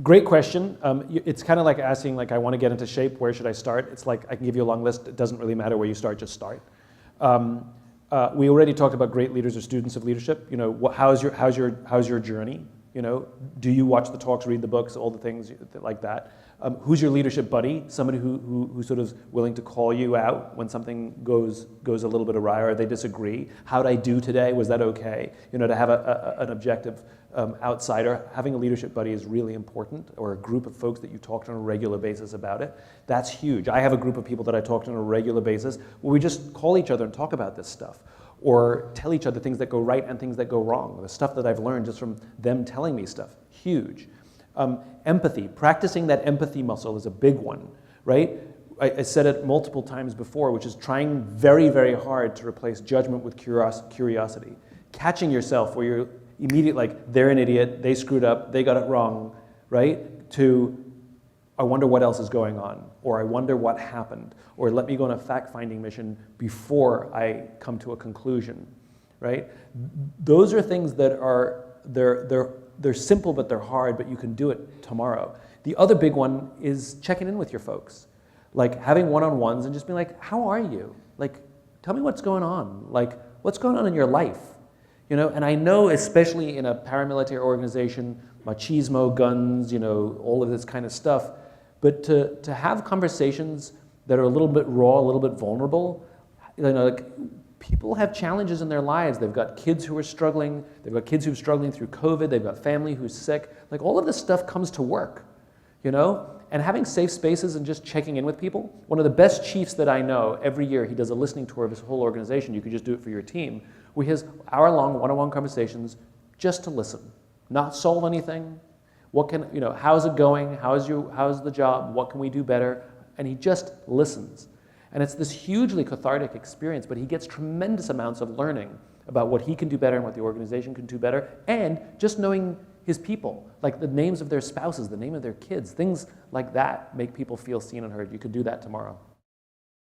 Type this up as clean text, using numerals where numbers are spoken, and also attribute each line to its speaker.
Speaker 1: Great question. It's kind of like asking, like, I want to get into shape, where should I start? It's like, I can give you a long list. It doesn't really matter where you start, just start. We already talked about great leaders or students of leadership. You know, how's your journey? You know, do you watch the talks, read the books, all the things like that? Who's your leadership buddy? Somebody who sort of willing to call you out when something goes a little bit awry or they disagree. How'd I do today? Was that okay? You know, to have an objective outsider, having a leadership buddy is really important, or a group of folks that you talk to on a regular basis about it. That's huge. I have a group of people that I talk to on a regular basis where we just call each other and talk about this stuff, or tell each other things that go right and things that go wrong. The stuff that I've learned just from them telling me stuff, huge. Empathy, practicing that empathy muscle is a big one, right? I said it multiple times before, which is trying very, very hard to replace judgment with curiosity. Catching yourself where you're immediately like, they're an idiot, they screwed up, they got it wrong, right? To, I wonder what else is going on, or I wonder what happened, or let me go on a fact-finding mission before I come to a conclusion, right? Those are things that are, they're simple, but they're hard, but you can do it tomorrow. The other big one is checking in with your folks. Like having one-on-ones and just being like, how are you? Like, tell me what's going on. Like, what's going on in your life? You know, and I know, especially in a paramilitary organization, machismo, guns, you know, all of this kind of stuff, but to have conversations that are a little bit raw, a little bit vulnerable, you know, like, people have challenges in their lives. They've got kids who are struggling. They've got kids who are struggling through COVID. They've got family who's sick. Like, all of this stuff comes to work, you know? And having safe spaces and just checking in with people. One of the best chiefs that I know, every year he does a listening tour of his whole organization. You could just do it for your team. We have hour-long one-on-one conversations just to listen, not solve anything. What can, you know, how's it going? How's the job? What can we do better? And he just listens. And it's this hugely cathartic experience, but he gets tremendous amounts of learning about what he can do better and what the organization can do better, and just knowing his people, like the names of their spouses, the name of their kids, things like that make people feel seen and heard. You could do that tomorrow.